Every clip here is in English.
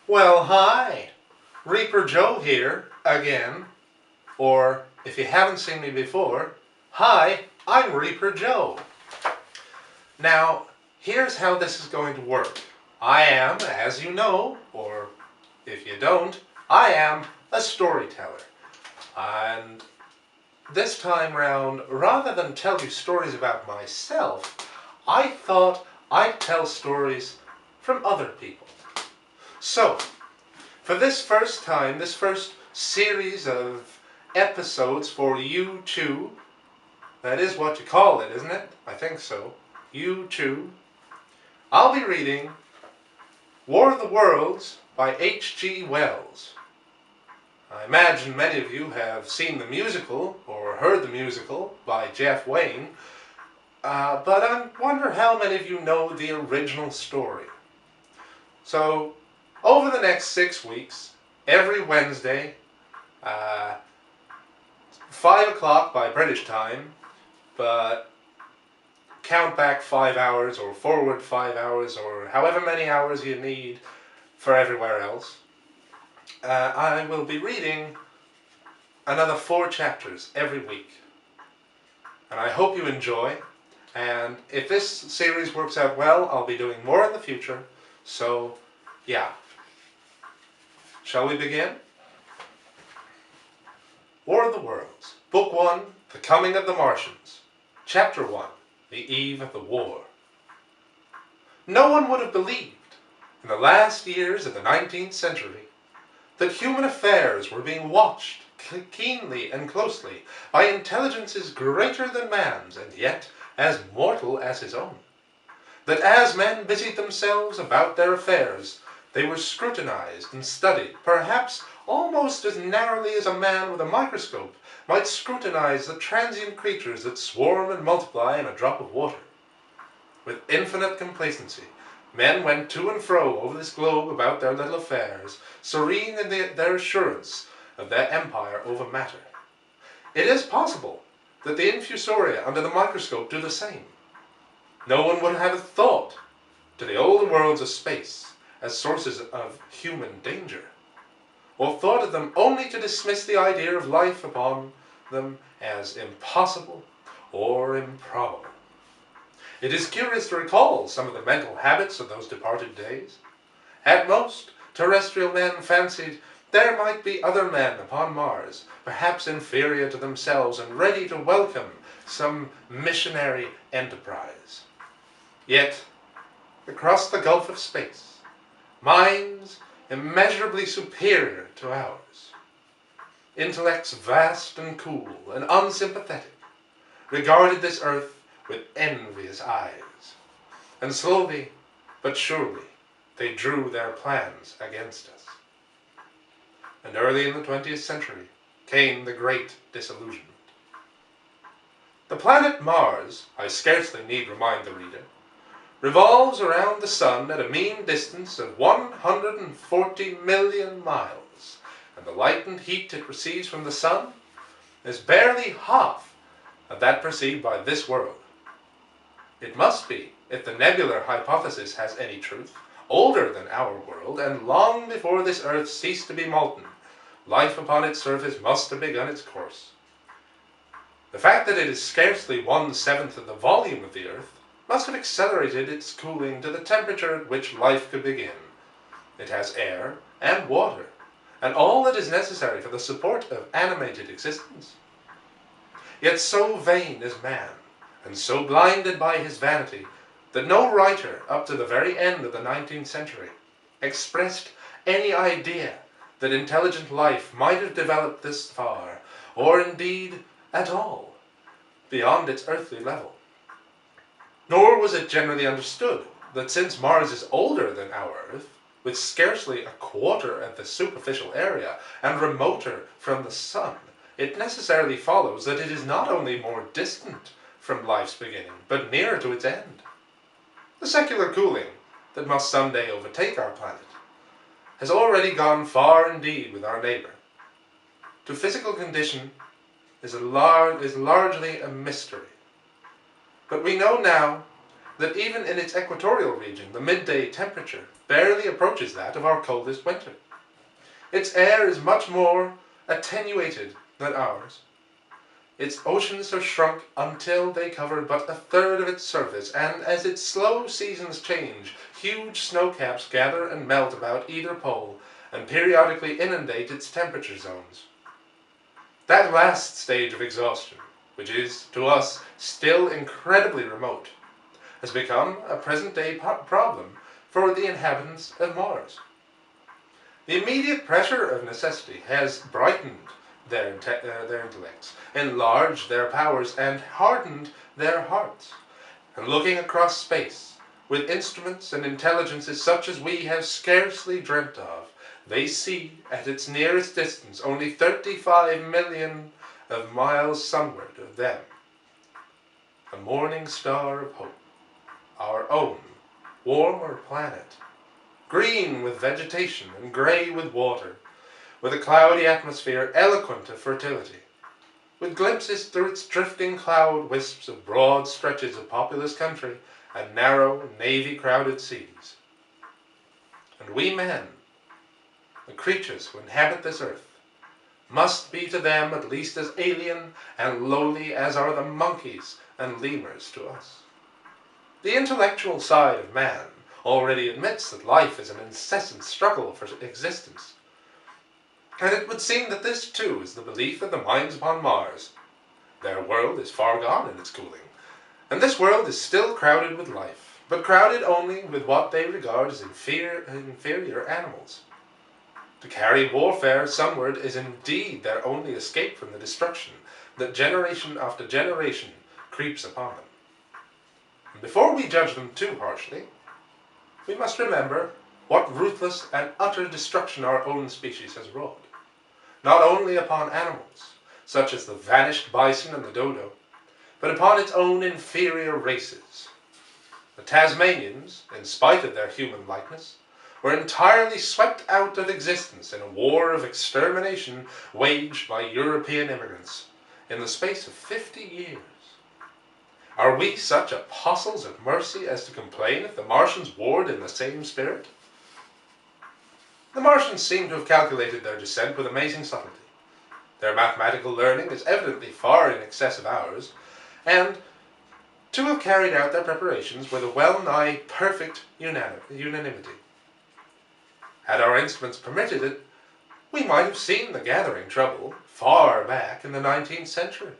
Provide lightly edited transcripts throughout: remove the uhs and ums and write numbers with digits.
Well, hi! Reaper Joe here, again. Or, if you haven't seen me before, hi, I'm Reaper Joe. Now, here's how this is going to work. I am, as you know, or if you don't, I am a storyteller. And this time round, rather than tell you stories about myself, I thought I'd tell stories from other people. So, for this first series of episodes for YouTube, that is what you call it, isn't it? I think so. YouTube. I'll be reading War of the Worlds by H.G.Wells. I imagine many of you have seen the musical, or heard the musical, by Jeff Wayne, but I wonder how many of you know the original story. So, over the next 6 weeks, every Wednesday, 5 o'clock by British time, but count back 5 hours or forward 5 hours or however many hours you need for everywhere else, I will be reading another 4 chapters every week. And I hope you enjoy, and if this series works out well, I'll be doing more in the future, so yeah. Shall we begin? War of the Worlds, Book 1, The Coming of the Martians, Chapter 1, The Eve of the War. No one would have believed, in the last years of the 19th century, that human affairs were being watched keenly and closely by intelligences greater than man's and yet as mortal as his own. That as men busied themselves about their affairs, they were scrutinized and studied, perhaps almost as narrowly as a man with a microscope might scrutinize the transient creatures that swarm and multiply in a drop of water. With infinite complacency, men went to and fro over this globe about their little affairs, serene in their assurance of their empire over matter. It is possible that the infusoria under the microscope do the same. No one would have a thought to the older worlds of space as sources of human danger, or thought of them only to dismiss the idea of life upon them as impossible or improbable. It is curious to recall some of the mental habits of those departed days. At most, terrestrial men fancied there might be other men upon Mars, perhaps inferior to themselves and ready to welcome some missionary enterprise. Yet, across the gulf of space, minds immeasurably superior to ours, intellects vast and cool and unsympathetic, regarded this earth with envious eyes, and slowly but surely they drew their plans against us. And early in the 20th century came the Great Disillusionment. The planet Mars, I scarcely need remind the reader, revolves around the Sun at a mean distance of 140 million miles, and the light and heat it receives from the Sun is barely half of that perceived by this world. It must be, if the nebular hypothesis has any truth, older than our world, and long before this Earth ceased to be molten, life upon its surface must have begun its course. The fact that it is scarcely 1/7 of the volume of the Earth must have accelerated its cooling to the temperature at which life could begin. It has air and water, and all that is necessary for the support of animated existence. Yet so vain is man, and so blinded by his vanity, that no writer up to the very end of the 19th century expressed any idea that intelligent life might have developed this far, or indeed at all, beyond its earthly level. Nor was it generally understood that since Mars is older than our Earth, with scarcely a quarter of the superficial area, and remoter from the Sun, it necessarily follows that it is not only more distant from life's beginning, but nearer to its end. The secular cooling that must someday overtake our planet has already gone far indeed with our neighbour. To physical condition is largely a mystery. But we know now that even in its equatorial region, the midday temperature barely approaches that of our coldest winter. Its air is much more attenuated than ours. Its oceans have shrunk until they cover but a third of its surface, and as its slow seasons change, huge snowcaps gather and melt about either pole, and periodically inundate its temperature zones. That last stage of exhaustion, which is, to us, still incredibly remote, has become a present-day problem for the inhabitants of Mars. The immediate pressure of necessity has brightened their intellects, enlarged their powers, and hardened their hearts. And looking across space, with instruments and intelligences such as we have scarcely dreamt of, they see at its nearest distance only 35 million of miles sunward of them a morning star of hope, our own warmer planet, green with vegetation and grey with water, with a cloudy atmosphere eloquent of fertility, with glimpses through its drifting cloud wisps of broad stretches of populous country and narrow, navy-crowded seas. And we men, the creatures who inhabit this earth, must be to them at least as alien and lowly as are the monkeys and lemurs to us. The intellectual side of man already admits that life is an incessant struggle for existence. And it would seem that this too is the belief of the minds upon Mars. Their world is far gone in its cooling, and this world is still crowded with life, but crowded only with what they regard as inferior animals. To carry warfare sunward is indeed their only escape from the destruction that generation after generation creeps upon them. And before we judge them too harshly, we must remember what ruthless and utter destruction our own species has wrought, not only upon animals, such as the vanished bison and the dodo, but upon its own inferior races. The Tasmanians, in spite of their human likeness, were entirely swept out of existence in a war of extermination waged by European immigrants in the space of 50 years. Are we such apostles of mercy as to complain if the Martians warred in the same spirit? The Martians seem to have calculated their descent with amazing subtlety. Their mathematical learning is evidently far in excess of ours, and to have carried out their preparations with a well-nigh perfect unanimity. Had our instruments permitted it, we might have seen the gathering trouble far back in the 19th century.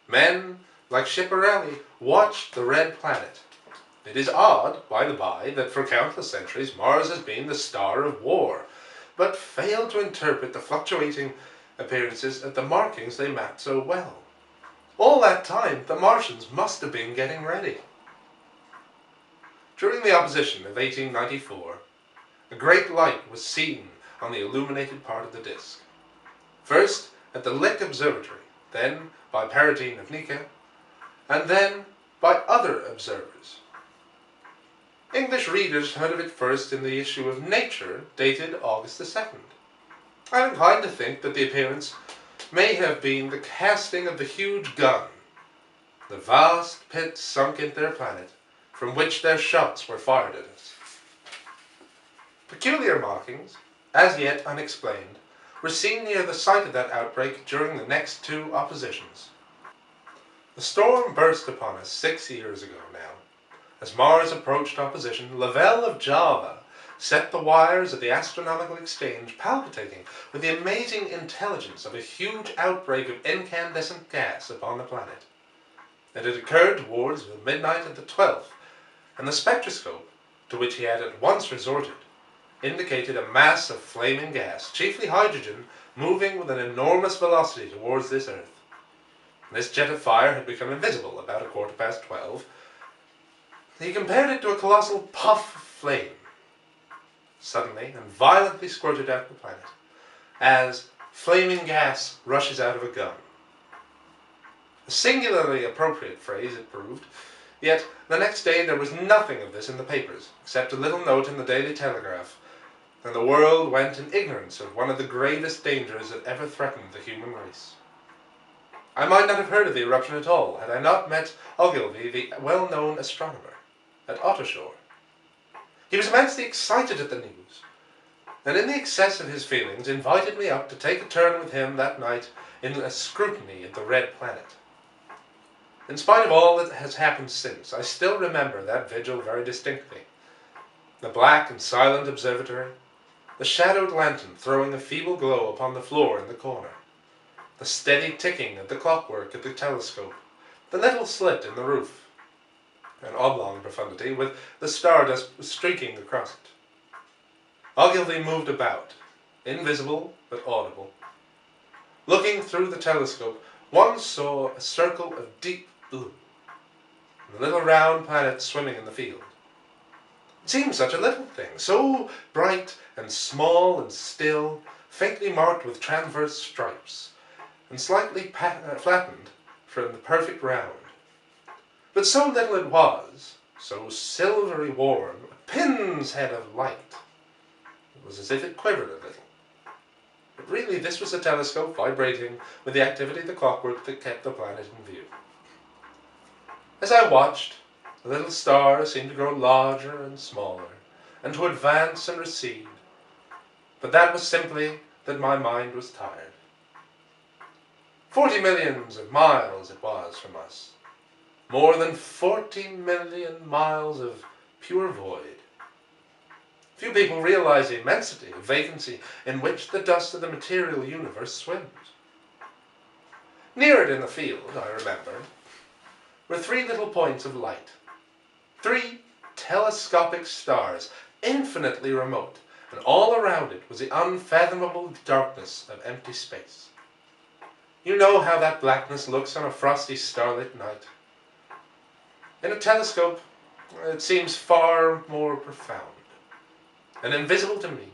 Men like Schiaparelli watched the red planet. It is odd, by the by, that for countless centuries Mars has been the star of war, but failed to interpret the fluctuating appearances of the markings they mapped so well. All that time, the Martians must have been getting ready. During the opposition of 1894, a great light was seen on the illuminated part of the disk. First at the Lick Observatory, then by Paradine of Nika, and then by other observers. English readers heard of it first in the issue of Nature, dated August the 2nd. I am inclined to think that the appearance may have been the casting of the huge gun, the vast pit sunk into their planet, from which their shots were fired at us. Peculiar markings, as yet unexplained, were seen near the site of that outbreak during the next two oppositions. The storm burst upon us 6 years ago now. As Mars approached opposition, Lavelle of Java set the wires of the Astronomical Exchange palpitating with the amazing intelligence of a huge outbreak of incandescent gas upon the planet. It had occurred towards the midnight of the 12th, and the spectroscope, to which he had at once resorted, indicated a mass of flaming gas, chiefly hydrogen, moving with an enormous velocity towards this Earth. This jet of fire had become invisible about 12:15. He compared it to a colossal puff of flame, suddenly and violently squirted out the planet, as flaming gas rushes out of a gun. A singularly appropriate phrase it proved, yet the next day there was nothing of this in the papers, except a little note in the Daily Telegraph, and the world went in ignorance of one of the gravest dangers that ever threatened the human race. I might not have heard of the eruption at all, had I not met Ogilvy, the well-known astronomer. at Ottershore. He was immensely excited at the news, and in the excess of his feelings invited me up to take a turn with him that night in a scrutiny of the red planet. In spite of all that has happened since, I still remember that vigil very distinctly. The black and silent observatory, the shadowed lantern throwing a feeble glow upon the floor in the corner, the steady ticking of the clockwork at the telescope, the little slit in the roof, an oblong profundity with the stardust streaking across it. Ogilvy moved about, invisible but audible. Looking through the telescope, one saw a circle of deep blue, and the little round planet swimming in the field. It seemed such a little thing, so bright and small and still, faintly marked with transverse stripes, and slightly flattened from the perfect round. But so little it was, so silvery warm, a pin's head of light. It was as if it quivered a little. But really this was a telescope vibrating with the activity of the clockwork that kept the planet in view. As I watched, the little star seemed to grow larger and smaller, and to advance and recede. But that was simply that my mind was tired. 40 millions of miles it was from us. More than 40 million miles of pure void. Few people realize the immensity of vacancy in which the dust of the material universe swims. Near it in the field, I remember, were 3 little points of light. 3 telescopic stars, infinitely remote, and all around it was the unfathomable darkness of empty space. You know how that blackness looks on a frosty starlit night. In a telescope, it seems far more profound, and invisible to me,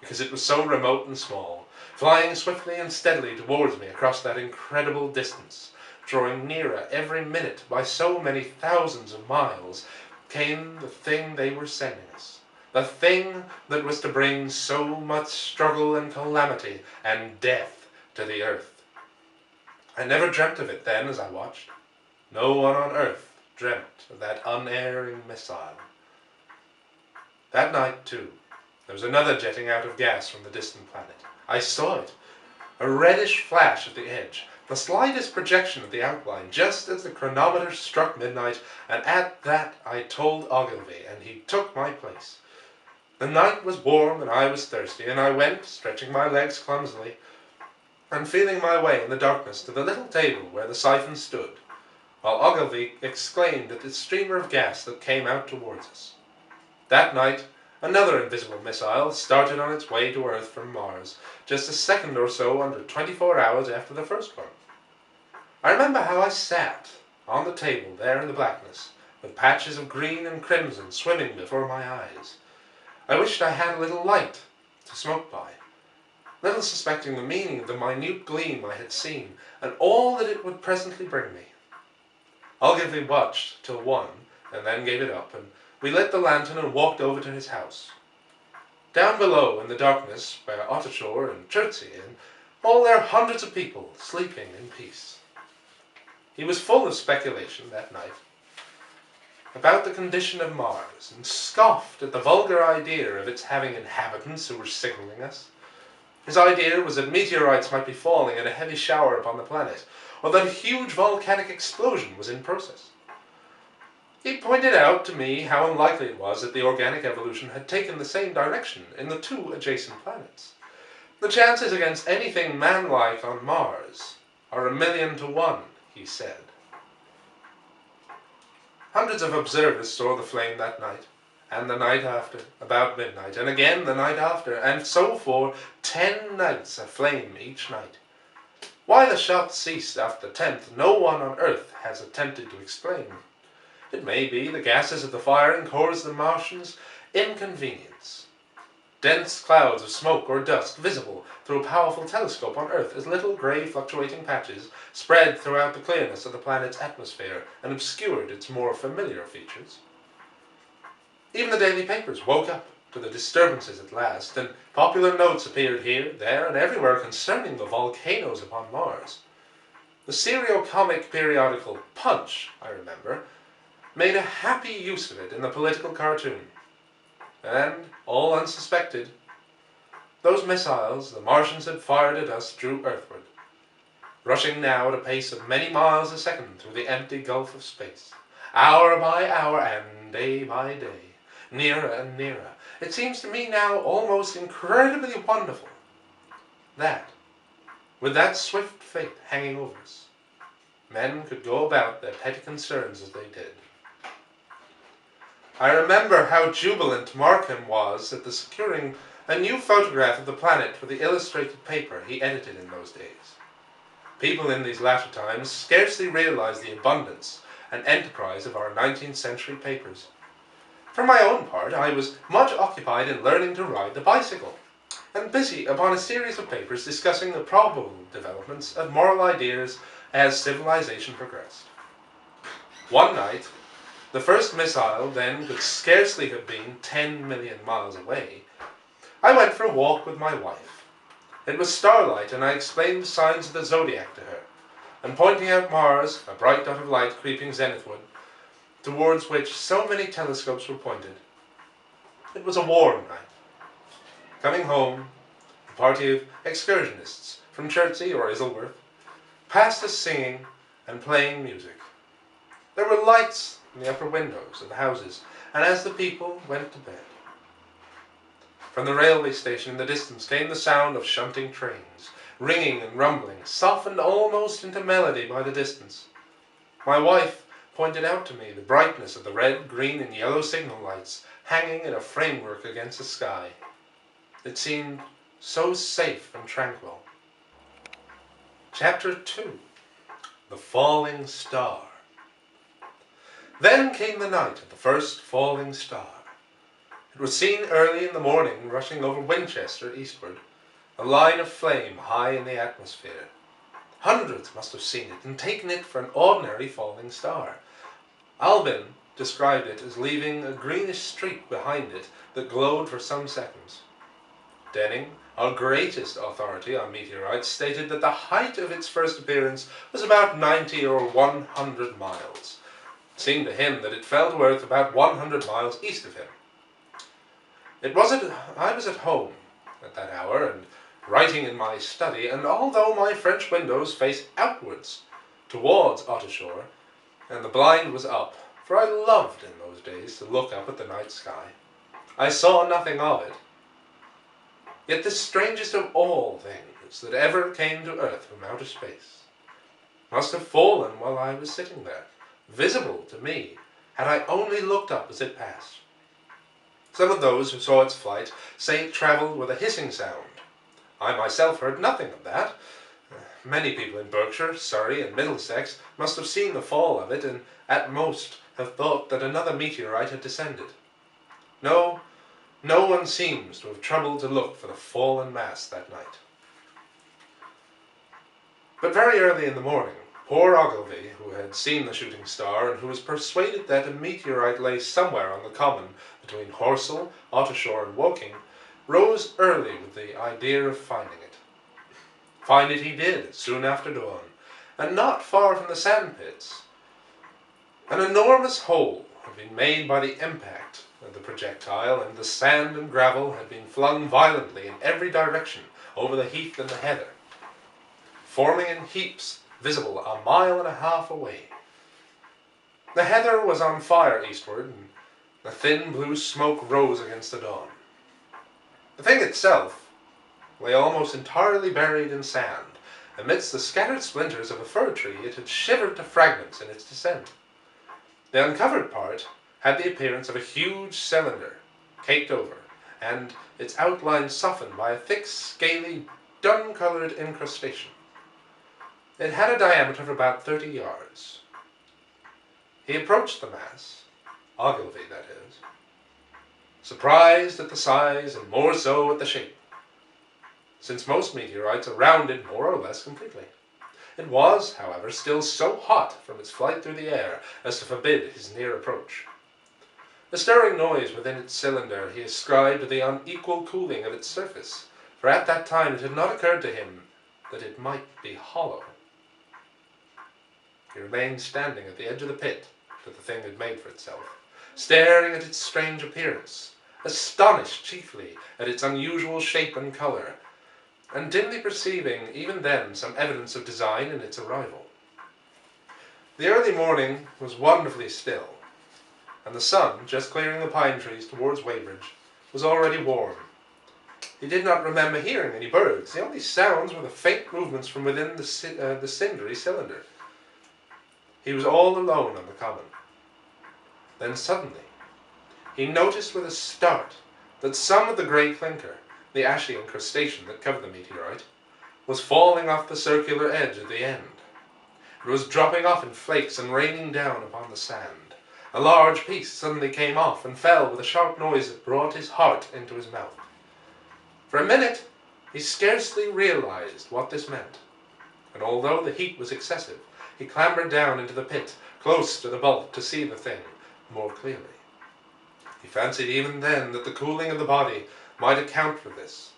because it was so remote and small, flying swiftly and steadily towards me across that incredible distance, drawing nearer every minute by so many thousands of miles, came the thing they were sending us, the thing that was to bring so much struggle and calamity and death to the earth. I never dreamt of it then as I watched. No one on earth dreamt of that unerring missile. That night, too, there was another jetting out of gas from the distant planet. I saw it, a reddish flash at the edge, the slightest projection of the outline, just as the chronometer struck midnight, and at that I told Ogilvy, and he took my place. The night was warm, and I was thirsty, and I went, stretching my legs clumsily, and feeling my way in the darkness to the little table where the siphon stood, while Ogilvy exclaimed at the streamer of gas that came out towards us. That night, another invisible missile started on its way to Earth from Mars, just a second or so under 24 hours after the first one. I remember how I sat on the table there in the blackness, with patches of green and crimson swimming before my eyes. I wished I had a little light to smoke by, little suspecting the meaning of the minute gleam I had seen, and all that it would presently bring me. Ogilvy watched till 1, and then gave it up, and we lit the lantern and walked over to his house. Down below in the darkness were Ottershore and curtesy, and all their hundreds of people sleeping in peace. He was full of speculation that night about the condition of Mars, and scoffed at the vulgar idea of its having inhabitants who were signaling us. His idea was that meteorites might be falling in a heavy shower upon the planet, or that a huge volcanic explosion was in process. He pointed out to me how unlikely it was that the organic evolution had taken the same direction in the 2 adjacent planets. The chances against anything man-like on Mars are 1,000,000 to 1, he said. Hundreds of observers saw the flame that night, and the night after, about midnight, and again the night after, and so for 10 nights aflame each night. Why the shots ceased after the 10th, no one on Earth has attempted to explain. It may be the gases of the firing caused the Martians inconvenience. Dense clouds of smoke or dust visible through a powerful telescope on Earth as little grey fluctuating patches spread throughout the clearness of the planet's atmosphere and obscured its more familiar features. Even the daily papers woke up to the disturbances at last, and popular notes appeared here, there, and everywhere concerning the volcanoes upon Mars. The serio-comic periodical Punch, I remember, made a happy use of it in the political cartoon. And, all unsuspected, those missiles the Martians had fired at us drew earthward, rushing now at a pace of many miles a second through the empty gulf of space, hour by hour and day by day, nearer and nearer. It seems to me now almost incredibly wonderful that, with that swift fate hanging over us, men could go about their petty concerns as they did. I remember how jubilant Markham was at the securing a new photograph of the planet for the illustrated paper he edited in those days. People in these latter times scarcely realize the abundance and enterprise of our 19th century papers. For my own part, I was much occupied in learning to ride the bicycle, and busy upon a series of papers discussing the probable developments of moral ideas as civilization progressed. One night, the first missile then could scarcely have been 10 million miles away, I went for a walk with my wife. It was starlight, and I explained the signs of the zodiac to her, and pointing out Mars, a bright dot of light creeping zenithward, towards which so many telescopes were pointed. It was a warm night. Coming home, a party of excursionists from Chertsey or Isleworth passed us singing and playing music. There were lights in the upper windows of the houses, and as the people went to bed. From the railway station in the distance came the sound of shunting trains, ringing and rumbling, softened almost into melody by the distance. My wife pointed out to me the brightness of the red, green, and yellow signal lights hanging in a framework against the sky. It seemed so safe and tranquil. Chapter 2. The Falling Star. Then came the night of the first falling star. It was seen early in the morning rushing over Winchester eastward, a line of flame high in the atmosphere. Hundreds must have seen it and taken it for an ordinary falling star. Albin described it as leaving a greenish streak behind it that glowed for some seconds. Denning, our greatest authority on meteorites, stated that the height of its first appearance was about 90 or 100 miles. It seemed to him that it fell to earth about 100 miles east of him. I was at home at that hour and writing in my study, and although my French windows faced outwards towards Ottershore, and the blind was up, for I loved in those days to look up at the night sky, I saw nothing of it. Yet this strangest of all things that ever came to earth from outer space must have fallen while I was sitting there, visible to me, had I only looked up as it passed. Some of those who saw its flight say it travelled with a hissing sound. I myself heard nothing of that. Many people in Berkshire, Surrey, and Middlesex must have seen the fall of it, and at most have thought that another meteorite had descended. No one seems to have troubled to look for the fallen mass that night. But very early in the morning, poor Ogilvy, who had seen the shooting star, and who was persuaded that a meteorite lay somewhere on the common between Horsell, Ottershore, and Woking, rose early with the idea of finding it. Find it he did, soon after dawn, and not far from the sandpits. An enormous hole had been made by the impact of the projectile, and the sand and gravel had been flung violently in every direction over the heath and the heather, forming in heaps visible a mile and a half away. The heather was on fire eastward, and the thin blue smoke rose against the dawn. The thing itself lay almost entirely buried in sand. Amidst the scattered splinters of a fir tree, it had shivered to fragments in its descent. The uncovered part had the appearance of a huge cylinder, caked over, and its outline softened by a thick, scaly, dun-coloured incrustation. It had a diameter of about 30 yards. He approached the mass, Ogilvy that is, surprised at the size and more so at the shape, since most meteorites are rounded more or less completely. It was, however, still so hot from its flight through the air as to forbid his near approach. The stirring noise within its cylinder he ascribed to the unequal cooling of its surface, for at that time it had not occurred to him that it might be hollow. He remained standing at the edge of the pit, that the thing had made for itself, staring at its strange appearance, astonished chiefly at its unusual shape and colour, and dimly perceiving even then some evidence of design in its arrival. The early morning was wonderfully still, and the sun, just clearing the pine trees towards Weybridge, was already warm. He did not remember hearing any birds. The only sounds were the faint movements from within the cindery cylinder. He was all alone on the common. Then suddenly, he noticed with a start that some of the grey clinker, the ashy incrustation that covered the meteorite, was falling off the circular edge at the end. It was dropping off in flakes and raining down upon the sand. A large piece suddenly came off and fell with a sharp noise that brought his heart into his mouth. For a minute, he scarcely realized what this meant, and although the heat was excessive, he clambered down into the pit, close to the bulk, to see the thing more clearly. He fancied even then that the cooling of the body might account for this,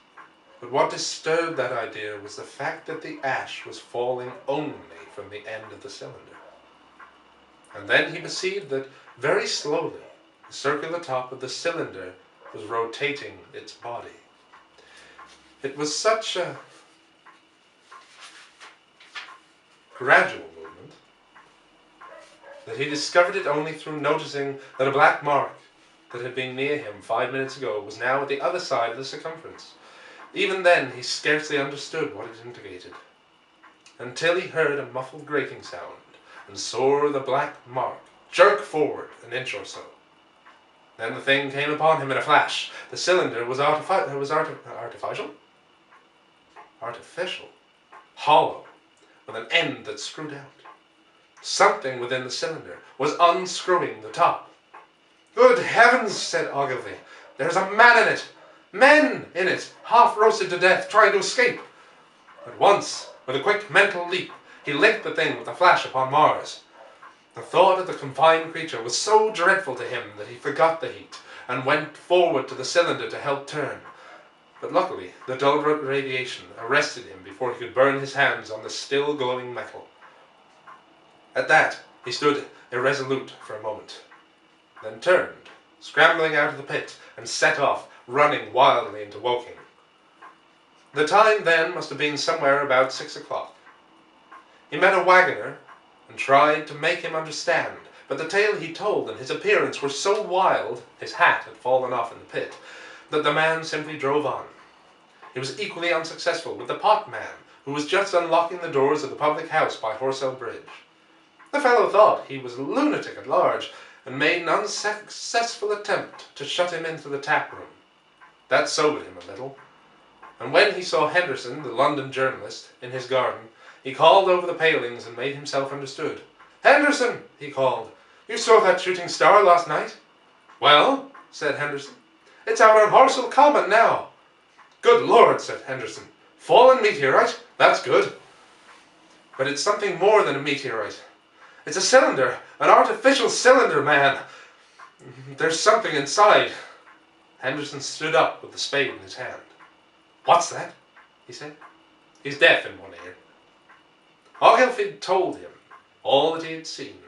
but what disturbed that idea was the fact that the ash was falling only from the end of the cylinder. And then he perceived that, very slowly, the circular top of the cylinder was rotating its body. It was such a gradual movement that he discovered it only through noticing that a black mark that had been near him 5 minutes ago was now at the other side of the circumference. Even then he scarcely understood what it indicated, until he heard a muffled grating sound and saw the black mark jerk forward an inch or so. Then the thing came upon him in a flash. The cylinder was artificial, hollow, with an end that screwed out. Something within the cylinder was unscrewing the top. "Good heavens," said Ogilvy, "there's a man in it! Men in it, half roasted to death, trying to escape!" At once, with a quick mental leap, he linked the thing with the flash upon Mars. The thought of the confined creature was so dreadful to him that he forgot the heat, and went forward to the cylinder to help turn. But luckily, the dull radiation arrested him before he could burn his hands on the still glowing metal. At that, he stood irresolute for a moment, then turned, scrambling out of the pit, and set off, running wildly into Woking. The time then must have been somewhere about 6 o'clock. He met a waggoner and tried to make him understand, but the tale he told and his appearance were so wild, his hat had fallen off in the pit, that the man simply drove on. He was equally unsuccessful with the potman, who was just unlocking the doors of the public house by Horsell Bridge. The fellow thought he was a lunatic at large, and made an unsuccessful attempt to shut him into the tap room. That sobered him a little, and when he saw Henderson, the London journalist, in his garden, he called over the palings and made himself understood. "Henderson," he called, "you saw that shooting star last night?" "Well," said Henderson, "it's out on Horsell Common now." "Good Lord," said Henderson, "fallen meteorite? That's good." "But it's something more than a meteorite. It's a cylinder, an artificial cylinder, man. There's something inside." Henderson stood up with the spade in his hand. "What's that?" he said. "He's deaf in one ear." Ogilvy told him all that he had seen.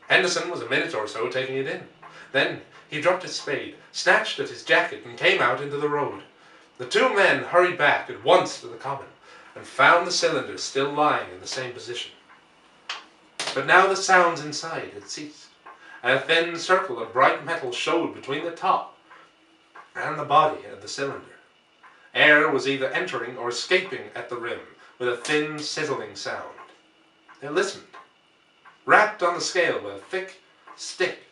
Henderson was a minute or so taking it in. Then he dropped his spade, snatched at his jacket, and came out into the road. The two men hurried back at once to the common, and found the cylinder still lying in the same position. But now the sounds inside had ceased, and a thin circle of bright metal showed between the top and the body of the cylinder. Air was either entering or escaping at the rim, with a thin, sizzling sound. They listened, rapped on the scale with a thick stick,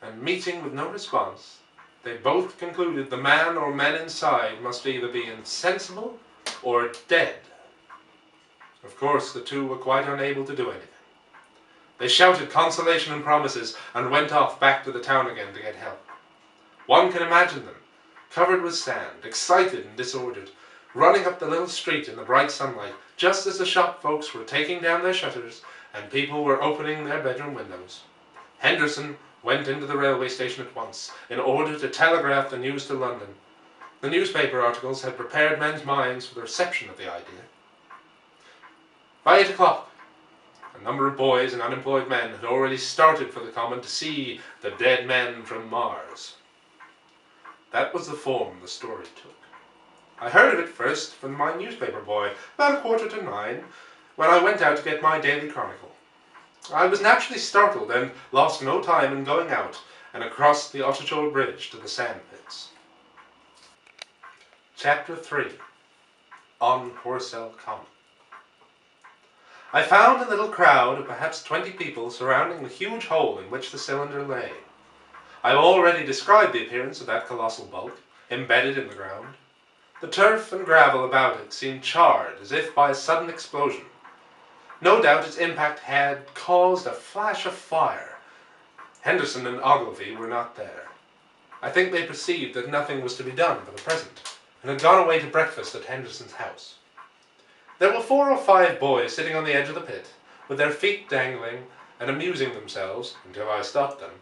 and meeting with no response, they both concluded the man or men inside must either be insensible or dead. Of course, the two were quite unable to do anything. They shouted consolation and promises, and went off back to the town again to get help. One can imagine them, covered with sand, excited and disordered, running up the little street in the bright sunlight, just as the shop folks were taking down their shutters, and people were opening their bedroom windows. Henderson went into the railway station at once, in order to telegraph the news to London. The newspaper articles had prepared men's minds for the reception of the idea. By 8 o'clock, A number of boys and unemployed men had already started for the common to see the dead men from Mars. That was the form the story took. I heard of it first from my newspaper boy, about 9:15, when I went out to get my daily chronicle. I was naturally startled and lost no time in going out and across the Ottershore Bridge to the sand pits. Chapter 3. On Horsell Common. I found a little crowd of perhaps 20 people surrounding the huge hole in which the cylinder lay. I have already described the appearance of that colossal bulk, embedded in the ground. The turf and gravel about it seemed charred as if by a sudden explosion. No doubt its impact had caused a flash of fire. Henderson and Ogilvy were not there. I think they perceived that nothing was to be done for the present, and had gone away to breakfast at Henderson's house. There were 4 or 5 boys sitting on the edge of the pit, with their feet dangling and amusing themselves, until I stopped them,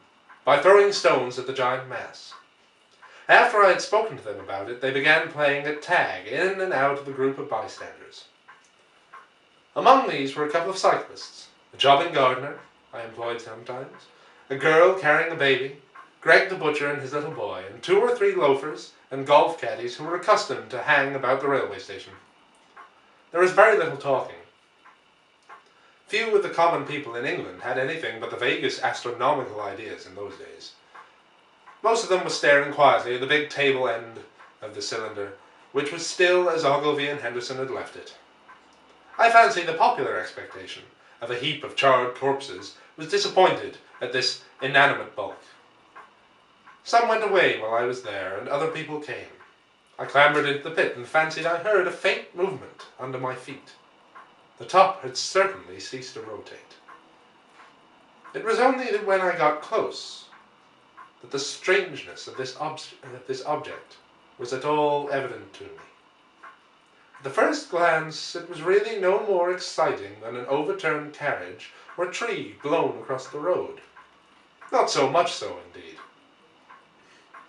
by throwing stones at the giant mass. After I had spoken to them about it, they began playing at tag in and out of the group of bystanders. Among these were a couple of cyclists, a jobbing gardener, I employed sometimes, a girl carrying a baby, Greg the butcher and his little boy, and 2 or 3 loafers and golf caddies who were accustomed to hang about the railway station. There was very little talking. Few of the common people in England had anything but the vaguest astronomical ideas in those days. Most of them were staring quietly at the big table end of the cylinder, which was still as Ogilvy and Henderson had left it. I fancy the popular expectation of a heap of charred corpses was disappointed at this inanimate bulk. Some went away while I was there, and other people came. I clambered into the pit and fancied I heard a faint movement under my feet. The top had certainly ceased to rotate. It was only when I got close that the strangeness of this object was at all evident to me. At the first glance, it was really no more exciting than an overturned carriage or tree blown across the road. Not so much so, indeed.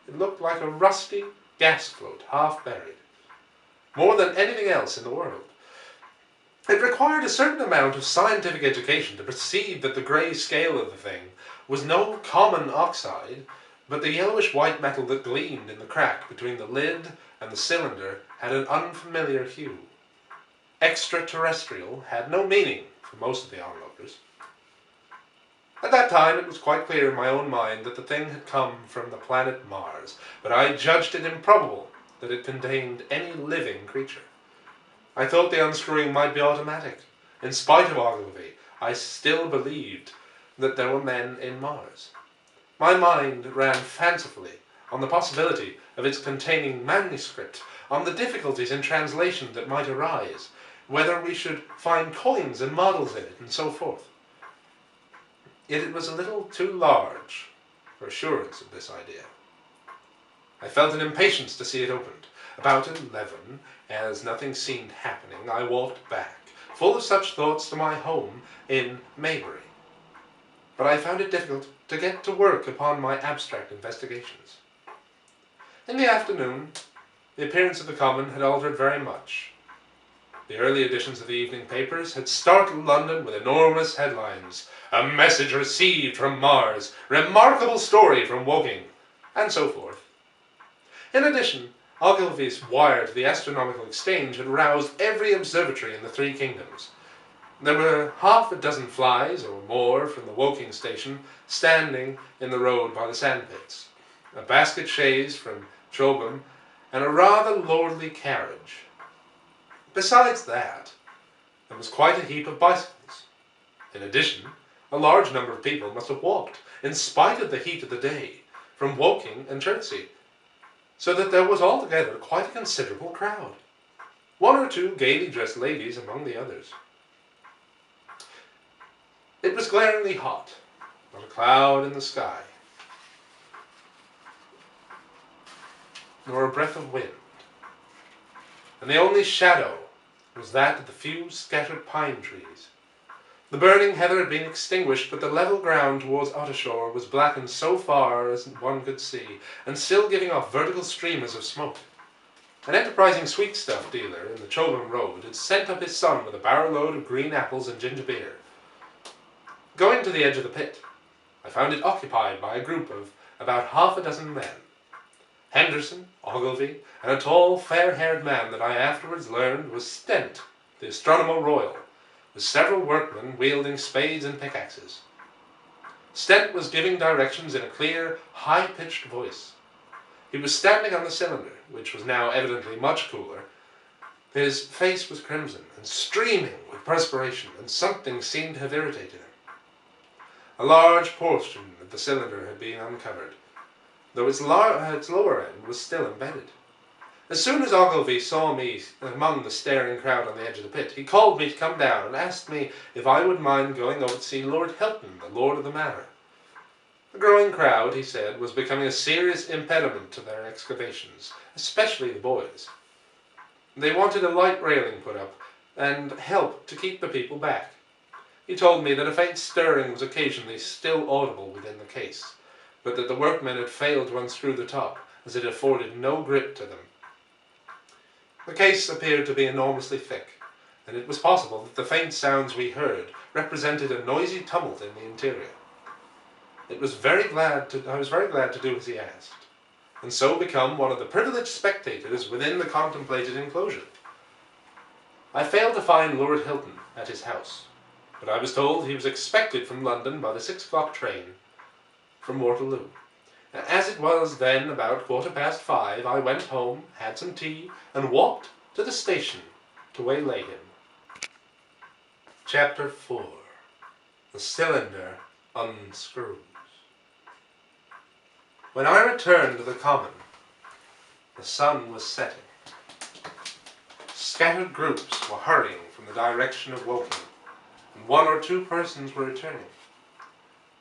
It looked like a rusty gas float, half buried, more than anything else in the world. It required a certain amount of scientific education to perceive that the grey scale of the thing was no common oxide, but the yellowish-white metal that gleamed in the crack between the lid and the cylinder had an unfamiliar hue. Extraterrestrial had no meaning for most of the onlookers. At that time it was quite clear in my own mind that the thing had come from the planet Mars, but I judged it improbable that it contained any living creature. I thought the unscrewing might be automatic. In spite of Ogilvy, I still believed that there were men in Mars. My mind ran fancifully on the possibility of its containing manuscript, on the difficulties in translation that might arise, whether we should find coins and models in it, and so forth. Yet it was a little too large for assurance of this idea. I felt an impatience to see it opened. About 11, as nothing seemed happening, I walked back, full of such thoughts, to my home in Maybury. But I found it difficult to get to work upon my abstract investigations. In the afternoon, the appearance of the common had altered very much. The early editions of the evening papers had startled London with enormous headlines: "A message received from Mars," "Remarkable story from Woking," and so forth. In addition, Ogilvy's wire to the Astronomical Exchange had roused every observatory in the 3 kingdoms. There were half a dozen flies, or more, from the Woking station, standing in the road by the sandpits, a basket chaise from Chobham, and a rather lordly carriage. Besides that, there was quite a heap of bicycles. In addition, a large number of people must have walked, in spite of the heat of the day, from Woking and Chertsey, so that there was altogether quite a considerable crowd. 1 or 2 gaily dressed ladies among the others. It was glaringly hot, not a cloud in the sky, nor a breath of wind, and the only shadow was that of the few scattered pine trees. The burning heather had been extinguished, but the level ground towards Ottershore was blackened so far as one could see, and still giving off vertical streamers of smoke. An enterprising sweetstuff dealer in the Chobham Road had sent up his son with a barrow load of green apples and ginger beer. Going to the edge of the pit, I found it occupied by a group of about half a dozen men. Henderson, Ogilvy, and a tall, fair-haired man that I afterwards learned was Stent, the Astronomer Royal, with several workmen wielding spades and pickaxes. Stent was giving directions in a clear, high-pitched voice. He was standing on the cylinder, which was now evidently much cooler. His face was crimson and streaming with perspiration, and something seemed to have irritated him. A large portion of the cylinder had been uncovered, though its lower end was still embedded. As soon as Ogilvy saw me among the staring crowd on the edge of the pit, he called me to come down and asked me if I would mind going over to see Lord Hilton, the Lord of the Manor. The growing crowd, he said, was becoming a serious impediment to their excavations, especially the boys. They wanted a light railing put up and help to keep the people back. He told me that a faint stirring was occasionally still audible within the case, but that the workmen had failed to unscrew the top, as it afforded no grip to them. The case appeared to be enormously thick, and it was possible that the faint sounds we heard represented a noisy tumult in the interior. I was very glad to do as he asked, and so become one of the privileged spectators within the contemplated enclosure. I failed to find Lord Hilton at his house, but I was told he was expected from London by the 6 o'clock train from Waterloo. As it was then about 5:15, I went home, had some tea, and walked to the station to waylay him. Chapter 4. The Cylinder Unscrews. When I returned to the common, the sun was setting. Scattered groups were hurrying from the direction of Woking, and 1 or 2 persons were returning.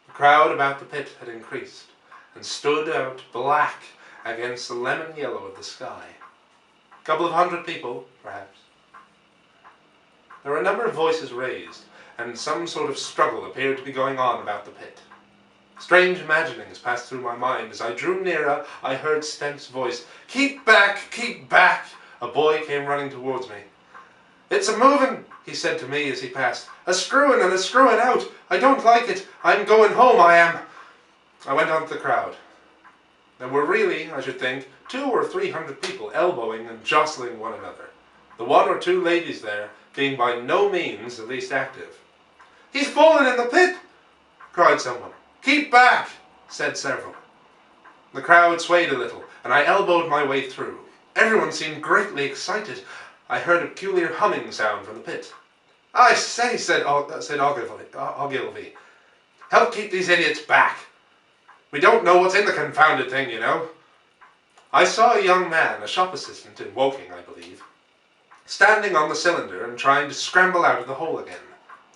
The crowd about the pit had increased, and stood out black against the lemon yellow of the sky. A couple of 100 people, perhaps. There were a number of voices raised, and some sort of struggle appeared to be going on about the pit. Strange imaginings passed through my mind. As I drew nearer, I heard Stent's voice. "Keep back! Keep back!" A boy came running towards me. "It's a-moving," he said to me as he passed. "A-screwing and a-screwing out. I don't like it. I'm going home, I am." I went on to the crowd. There were really, I should think, 200 or 300 people elbowing and jostling one another, the 1 or 2 ladies there being by no means the least active. "He's fallen in the pit!" cried someone. "Keep back!" said several. The crowd swayed a little, and I elbowed my way through. Everyone seemed greatly excited. I heard a peculiar humming sound from the pit. "I say," said Ogilvy, "help keep these idiots back. We don't know what's in the confounded thing, you know." I saw a young man, a shop assistant in Woking, I believe, standing on the cylinder and trying to scramble out of the hole again.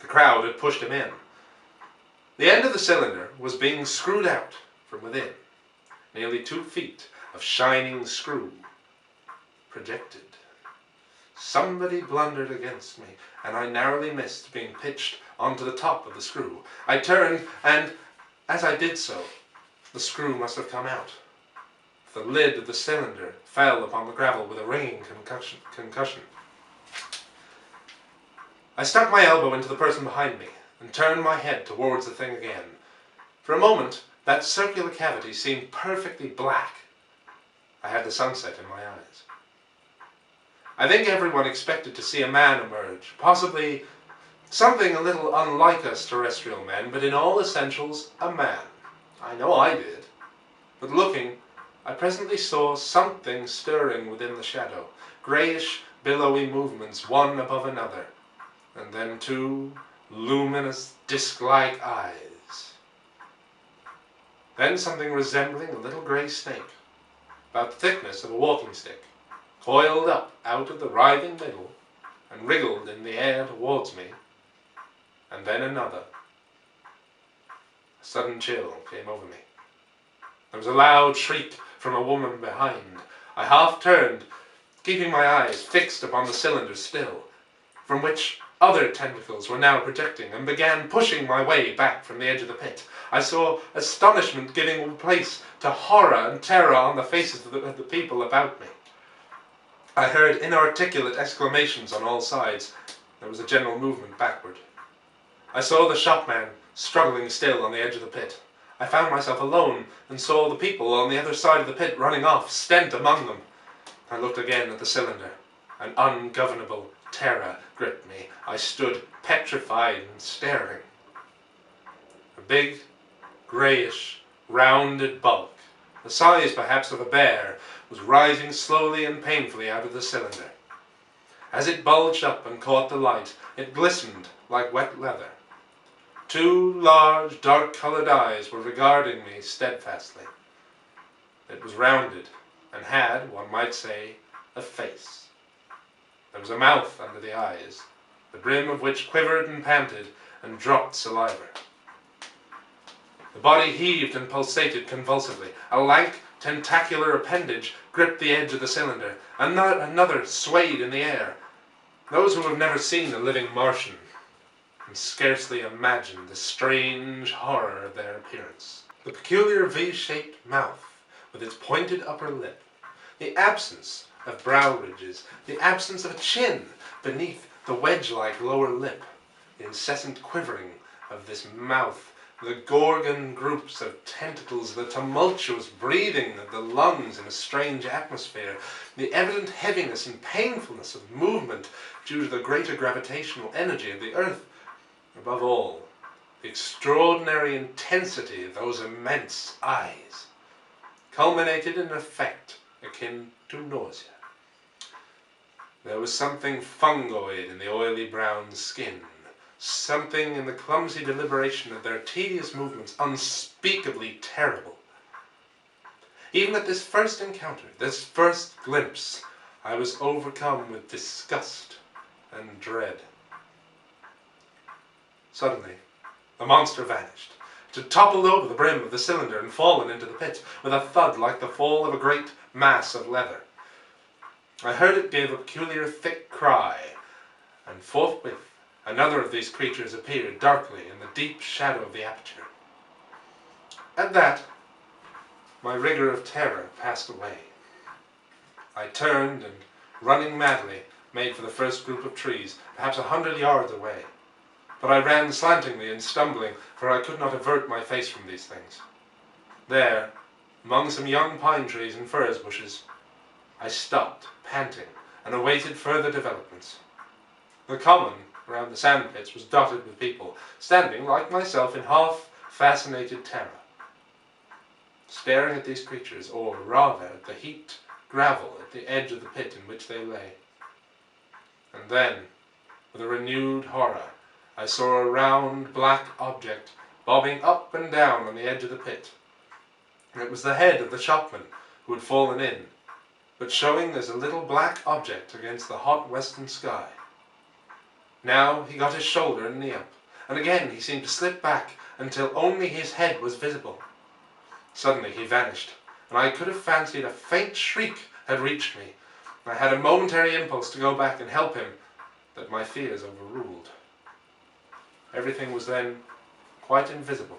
The crowd had pushed him in. The end of the cylinder was being screwed out from within. Nearly 2 feet of shining screw projected. Somebody blundered against me, and I narrowly missed being pitched onto the top of the screw. I turned, and as I did so, the screw must have come out. The lid of the cylinder fell upon the gravel with a ringing concussion. I stuck my elbow into the person behind me and turned my head towards the thing again. For a moment, that circular cavity seemed perfectly black. I had the sunset in my eyes. I think everyone expected to see a man emerge, possibly something a little unlike us terrestrial men, but in all essentials, a man. I know I did. But looking, I presently saw something stirring within the shadow, greyish, billowy movements, one above another, and then 2 luminous, disc-like eyes. Then something resembling a little grey snake, about the thickness of a walking stick, coiled up out of the writhing middle and wriggled in the air towards me, and then another. A sudden chill came over me. There was a loud shriek from a woman behind. I half turned, keeping my eyes fixed upon the cylinder still, from which other tentacles were now projecting, and began pushing my way back from the edge of the pit. I saw astonishment giving place to horror and terror on the faces of the people about me. I heard inarticulate exclamations on all sides. There was a general movement backward. I saw the shopman struggling still on the edge of the pit. I found myself alone and saw the people on the other side of the pit running off, Stent among them. I looked again at the cylinder. An ungovernable terror gripped me. I stood petrified and staring. A big, greyish, rounded bulk, the size perhaps of a bear, was rising slowly and painfully out of the cylinder. As it bulged up and caught the light, it glistened like wet leather. Two large, dark-coloured eyes were regarding me steadfastly. It was rounded and had, one might say, a face. There was a mouth under the eyes, the brim of which quivered and panted and dropped saliva. The body heaved and pulsated convulsively. A lank, tentacular appendage gripped the edge of the cylinder. Another swayed in the air. Those who have never seen a living Martian can scarcely imagine the strange horror of their appearance. The peculiar V-shaped mouth, with its pointed upper lip, the absence of brow ridges, the absence of a chin beneath the wedge-like lower lip, the incessant quivering of this mouth, the gorgon groups of tentacles, the tumultuous breathing of the lungs in a strange atmosphere, the evident heaviness and painfulness of movement due to the greater gravitational energy of the earth. Above all, the extraordinary intensity of those immense eyes culminated in an effect akin to nausea. There was something fungoid in the oily brown skin, something in the clumsy deliberation of their tedious movements unspeakably terrible. Even at this first encounter, this first glimpse, I was overcome with disgust and dread. Suddenly, the monster vanished. It had toppled over the brim of the cylinder and fallen into the pit with a thud like the fall of a great mass of leather. I heard it give a peculiar thick cry, and forthwith another of these creatures appeared darkly in the deep shadow of the aperture. At that, my rigour of terror passed away. I turned and, running madly, made for the first group of trees, perhaps 100 yards away. But I ran slantingly and stumbling, for I could not avert my face from these things. There, among some young pine trees and furze bushes, I stopped, panting, and awaited further developments. The common around the sand pits was dotted with people, standing, like myself, in half-fascinated terror, staring at these creatures, or rather at the heaped gravel at the edge of the pit in which they lay. And then, with a renewed horror, I saw a round black object bobbing up and down on the edge of the pit. It was the head of the shopman who had fallen in, but showing as a little black object against the hot western sky. Now he got his shoulder and knee up, and again he seemed to slip back until only his head was visible. Suddenly he vanished, and I could have fancied a faint shriek had reached me. I had a momentary impulse to go back and help him, but my fears overruled. Everything was then quite invisible,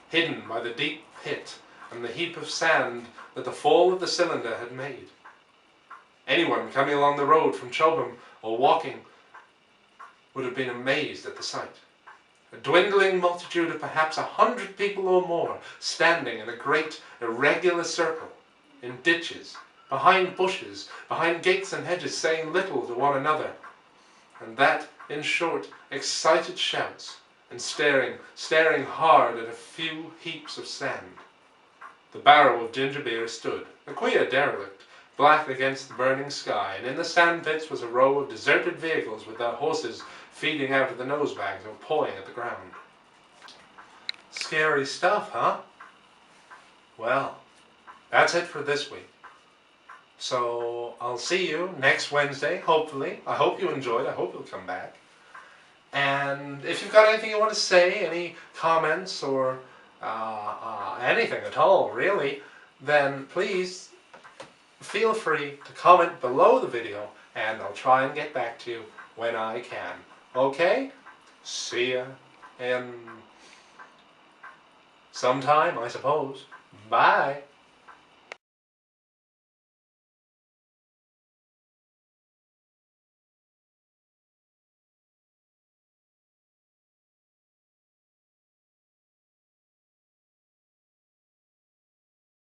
hidden by the deep pit and the heap of sand that the fall of the cylinder had made. Anyone coming along the road from Chobham or walking would have been amazed at the sight. A dwindling multitude of perhaps 100 people or more, standing in a great irregular circle, in ditches, behind bushes, behind gates and hedges, saying little to one another, and that, in short, excited shouts, and staring hard at a few heaps of sand. The barrow of ginger beer stood, a queer derelict, black against the burning sky, and in the sand pits was a row of deserted vehicles with their horses feeding out of the nosebags or pawing at the ground. Scary stuff, huh? Well, that's it for this week. So I'll see you next Wednesday, hopefully. I hope you enjoyed. I hope you'll come back. And if you've got anything you want to say, any comments or anything at all, really, then please feel free to comment below the video, and I'll try and get back to you when I can. Okay? See ya in sometime, I suppose. Bye.